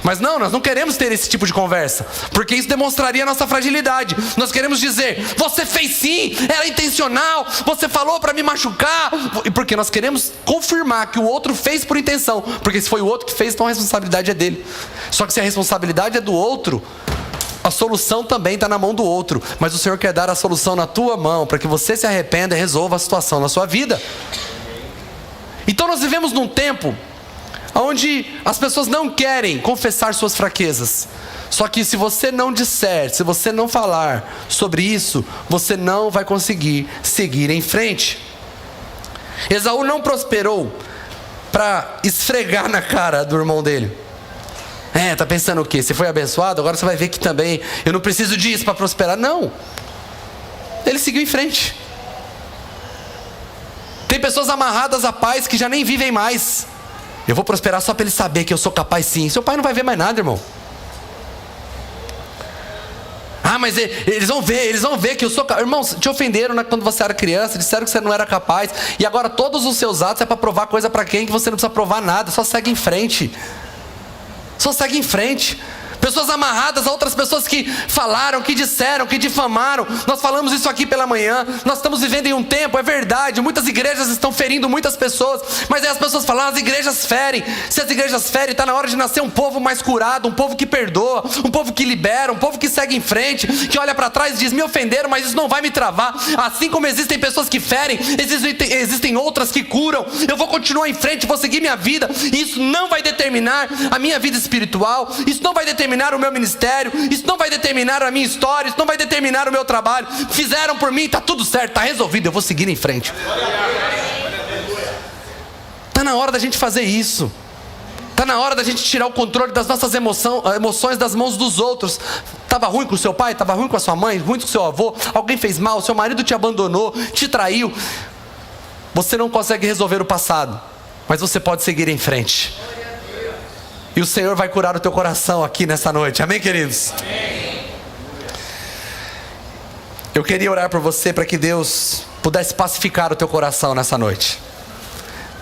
Mas não, nós não queremos ter esse tipo de conversa, porque isso demonstraria a nossa fragilidade. Nós queremos dizer, você fez sim, era intencional, você falou para me machucar, porque nós queremos confirmar que o outro fez por intenção, porque se foi o outro que fez, então a responsabilidade é dele. Só que se a responsabilidade é do outro, a solução também está na mão do outro, mas o Senhor quer dar a solução na tua mão, para que você se arrependa e resolva a situação na sua vida. Então nós vivemos num tempo onde as pessoas não querem confessar suas fraquezas. Só que se você não disser, se você não falar sobre isso, você não vai conseguir seguir em frente. Esaú não prosperou para esfregar na cara do irmão dele. Tá pensando o quê? Você foi abençoado? Agora você vai ver que também eu não preciso disso para prosperar. Não. Ele seguiu em frente. Tem pessoas amarradas a pais que já nem vivem mais. Eu vou prosperar só para ele saber que eu sou capaz sim. Seu pai não vai ver mais nada, irmão. Mas eles vão ver que eu sou capaz. Irmão, te ofenderam quando você era criança, disseram que você não era capaz, e agora todos os seus atos é para provar coisa para quem que você não precisa provar nada, só segue em frente. Só segue em frente. Pessoas amarradas a outras pessoas que falaram, que disseram, que difamaram. Nós falamos isso aqui pela manhã. Nós estamos vivendo em um tempo, é verdade, muitas igrejas estão ferindo muitas pessoas, mas aí as pessoas falam, as igrejas ferem. Se as igrejas ferem, está na hora de nascer um povo mais curado, um povo que perdoa, um povo que libera, um povo que segue em frente, que olha para trás e diz, me ofenderam, mas isso não vai me travar. Assim como existem pessoas que ferem, existem outras que curam. Eu vou continuar em frente, vou seguir minha vida, e isso não vai determinar a minha vida espiritual, isso não vai determinar o meu ministério, isso não vai determinar a minha história, isso não vai determinar o meu trabalho. Fizeram por mim, está tudo certo, está resolvido, eu vou seguir em frente. Está na hora da gente fazer isso. Está na hora da gente tirar o controle das nossas emoções das mãos dos outros. Estava ruim com o seu pai, estava ruim com a sua mãe, ruim com o seu avô, alguém fez mal, seu marido te abandonou, te traiu. Você não consegue resolver o passado, mas você pode seguir em frente. E o Senhor vai curar o teu coração aqui nessa noite. Amém, queridos? Amém. Eu queria orar por você para que Deus pudesse pacificar o teu coração nessa noite.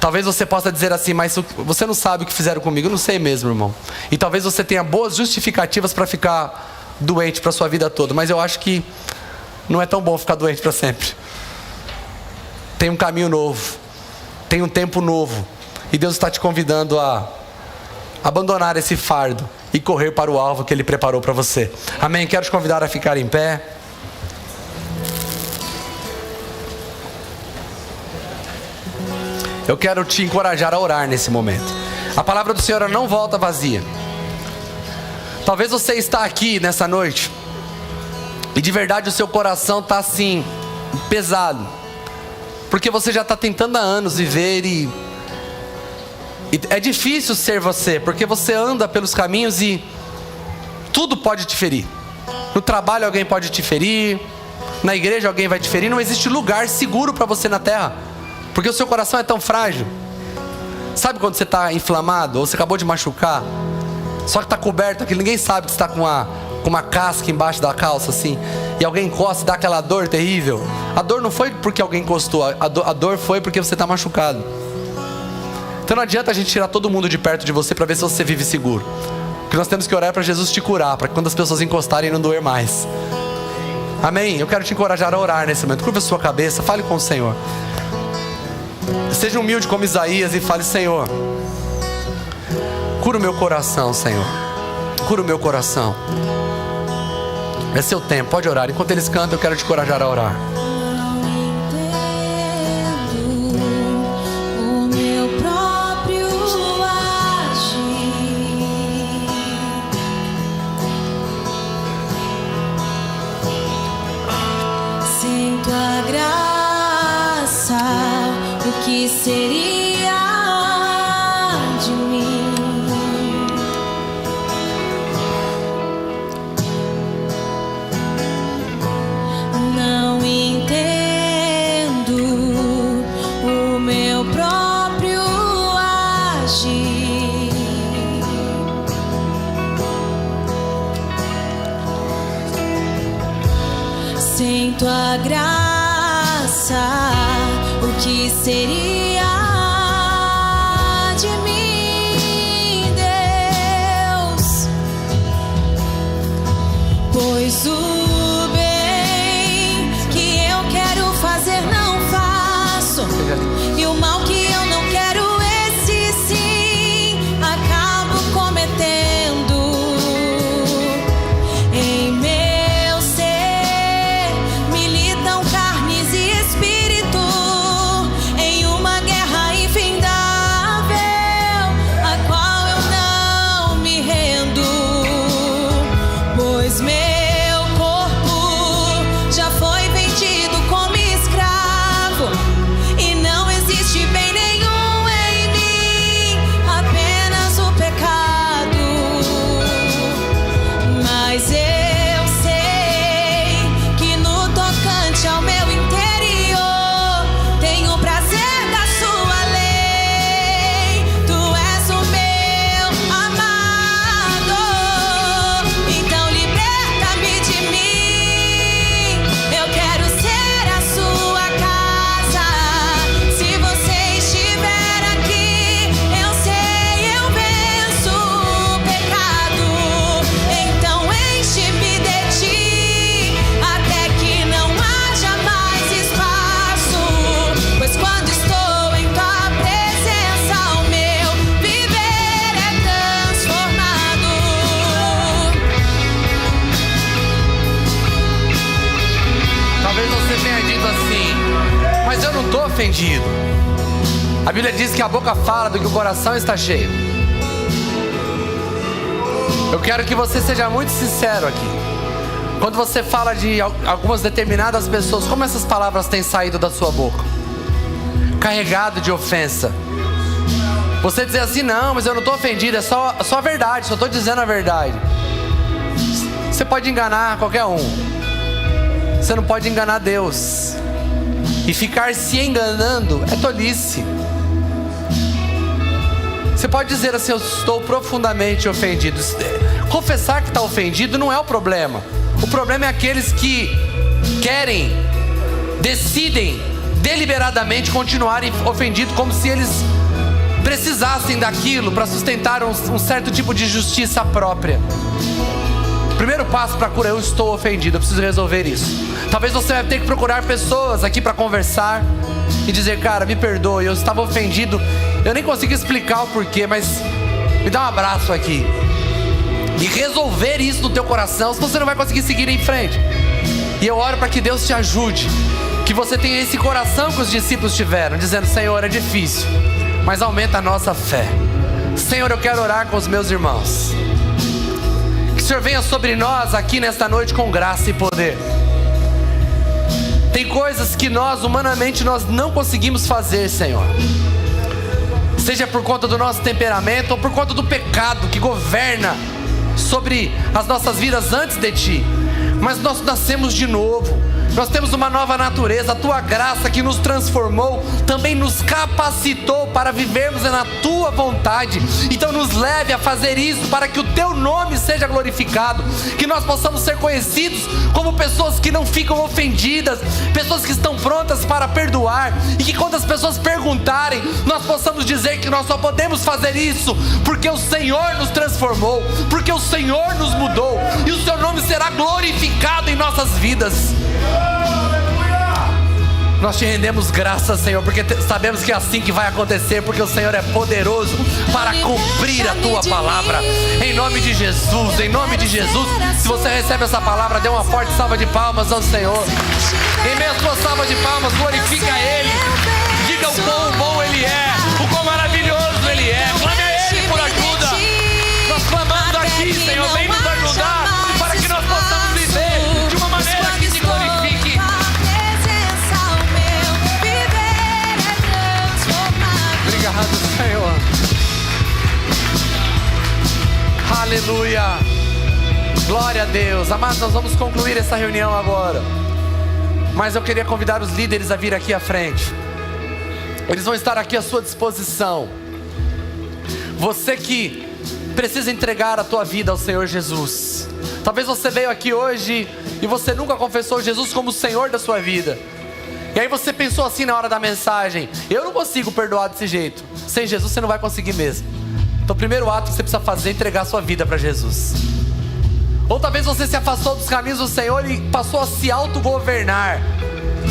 Talvez você possa dizer assim, mas você não sabe o que fizeram comigo. Eu não sei mesmo, irmão. E talvez você tenha boas justificativas para ficar doente para a sua vida toda. Mas eu acho que não é tão bom ficar doente para sempre. Tem um caminho novo. Tem um tempo novo. E Deus está te convidando a abandonar esse fardo e correr para o alvo que Ele preparou para você. Amém? Quero te convidar a ficar em pé. Eu quero te encorajar a orar nesse momento. A palavra do Senhor não volta vazia. Talvez você está aqui nessa noite e de verdade o seu coração está assim, pesado, porque você já está tentando há anos viver e é difícil ser você, porque você anda pelos caminhos e tudo pode te ferir. No trabalho alguém pode te ferir, na igreja alguém vai te ferir. Não existe lugar seguro para você na terra, porque o seu coração é tão frágil. Sabe quando você está inflamado, ou você acabou de machucar, só que está coberto aqui, ninguém sabe que você está com uma casca embaixo da calça assim, e alguém encosta e dá aquela dor terrível. A dor não foi porque alguém encostou, a dor foi porque você está machucado. Então não adianta a gente tirar todo mundo de perto de você para ver se você vive seguro. Porque nós temos que orar para Jesus te curar, para que quando as pessoas encostarem não doer mais. Amém? Eu quero te encorajar a orar nesse momento. Curva a sua cabeça, fale com o Senhor. Seja humilde como Isaías e fale, Senhor, cura o meu coração, Senhor. Cura o meu coração. É seu tempo, pode orar. Enquanto eles cantam, eu quero te encorajar a orar. seria de mim? Não entendo o meu próprio agir. Sem tua graça, o que seria de mim, Deus? Pois o bem que eu quero fazer não faço, e o mal que eu não quero, esse sim acabo cometendo. Em meu ser militam carnes e espírito, em uma guerra infindável, a qual eu não me rendo. Pois meu corpo já foi vendido como escravo, e não existe bem nenhum em mim, apenas o pecado. Mas eu sei que no tocante ao meu interior tenho prazer da sua lei. Tu és o meu amado, então liberta-me de mim. Eu quero ser a sua casa. Se você estiver aqui, eu sei, eu venço o pecado. Então enche-me de ti, até que não haja mais espaço. Pois quando estou em tua presença, o meu viver é transformado. Talvez você tenha dito assim: mas eu não estou ofendido. A Bíblia diz que a boca fala do que o coração está cheio. Eu quero que você seja muito sincero aqui. Quando você fala de algumas determinadas pessoas, como essas palavras têm saído da sua boca? Carregado de ofensa. Você dizer assim: não, mas eu não estou ofendido, é só a verdade, só estou dizendo a verdade. Você pode enganar qualquer um, você não pode enganar Deus. E ficar se enganando é tolice. Você pode dizer assim: eu estou profundamente ofendido. Confessar que está ofendido não é o problema. O problema é aqueles que querem, decidem deliberadamente continuarem ofendidos, como se eles precisassem daquilo para sustentar um certo tipo de justiça própria. Primeiro passo para a cura: eu estou ofendido, eu preciso resolver isso. Talvez você vai ter que procurar pessoas aqui para conversar e dizer: cara, me perdoe, eu estava ofendido, eu nem consegui explicar o porquê, mas me dá um abraço aqui. E resolver isso no teu coração, senão você não vai conseguir seguir em frente. E eu oro para que Deus te ajude, que você tenha esse coração que os discípulos tiveram, dizendo: Senhor, é difícil, mas aumenta a nossa fé. Senhor, eu quero orar com os meus irmãos. Que o Senhor venha sobre nós aqui nesta noite com graça e poder. Tem coisas que nós, humanamente, nós não conseguimos fazer, Senhor. Seja por conta do nosso temperamento ou por conta do pecado que governa sobre as nossas vidas antes de Ti. Mas nós nascemos de novo. Nós temos uma nova natureza. A Tua graça que nos transformou também nos capacitou para vivermos na Tua vontade. Então nos leve a fazer isso para que o Teu nome seja glorificado, que nós possamos ser conhecidos como pessoas que não ficam ofendidas, pessoas que estão prontas para perdoar, e que quando as pessoas perguntarem, nós possamos dizer que nós só podemos fazer isso porque o Senhor nos transformou, porque o Senhor nos mudou, e o Seu nome será glorificado em nossas vidas. Nós Te rendemos graças, Senhor, porque sabemos que é assim que vai acontecer, porque o Senhor é poderoso para cumprir a Tua palavra. Em nome de Jesus, em nome de Jesus. Se você recebe essa palavra, dê uma forte salva de palmas ao Senhor. Em meio à sua salva de palmas, glorifica Ele. Diga o quão bom Ele é, o quão maravilhoso Ele é. Clame a Ele por ajuda. Nós clamando aqui, Senhor, vem nos ajudar para que nós possamos viver de uma maneira que Te glorifique. A presença, o meu viver é transformado. Aleluia. Glória a Deus. Amados, nós vamos concluir essa reunião agora. Mas eu queria convidar os líderes a vir aqui à frente. Eles vão estar aqui à sua disposição. Você que precisa entregar a tua vida ao Senhor Jesus. Talvez você veio aqui hoje e você nunca confessou Jesus como o Senhor da sua vida. E aí você pensou assim na hora da mensagem: eu não consigo perdoar desse jeito. Sem Jesus você não vai conseguir mesmo. Então o primeiro ato que você precisa fazer é entregar a sua vida para Jesus. Ou talvez você se afastou dos caminhos do Senhor e passou a se autogovernar.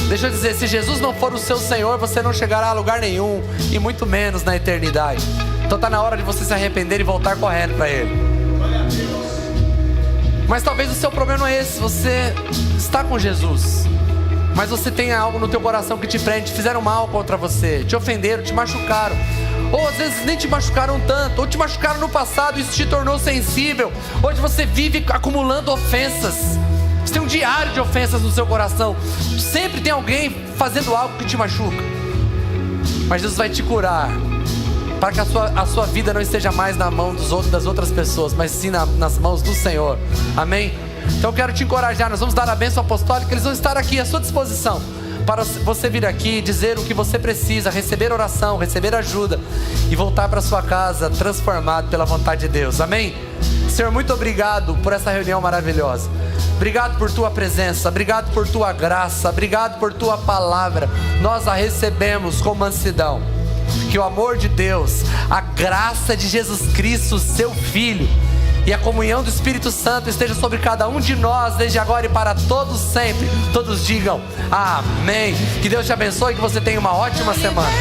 Deixa eu dizer, se Jesus não for o seu Senhor, você não chegará a lugar nenhum, e muito menos na eternidade. Então está na hora de você se arrepender e voltar correndo para Ele. Mas talvez o seu problema não é esse. Você está com Jesus, mas você tem algo no teu coração que te prende. Fizeram mal contra você, te ofenderam, te machucaram. Ou às vezes nem te machucaram tanto, ou te machucaram no passado e isso te tornou sensível. Hoje você vive acumulando ofensas. Você tem um diário de ofensas no seu coração. Sempre tem alguém fazendo algo que te machuca. Mas Jesus vai te curar, para que a sua vida não esteja mais na mão das outras pessoas, mas sim nas mãos do Senhor. Amém? Então eu quero te encorajar. Nós vamos dar a bênção apostólica. Eles vão estar aqui à sua disposição para você vir aqui, dizer o que você precisa, receber oração, receber ajuda e voltar para sua casa transformado pela vontade de Deus. Amém? Senhor, muito obrigado por essa reunião maravilhosa. Obrigado por tua presença, obrigado por tua graça, obrigado por tua palavra. Nós a recebemos com mansidão. Que o amor de Deus, a graça de Jesus Cristo, seu Filho, e a comunhão do Espírito Santo esteja sobre cada um de nós, desde agora e para todos sempre. Todos digam amém. Que Deus te abençoe e que você tenha uma ótima semana.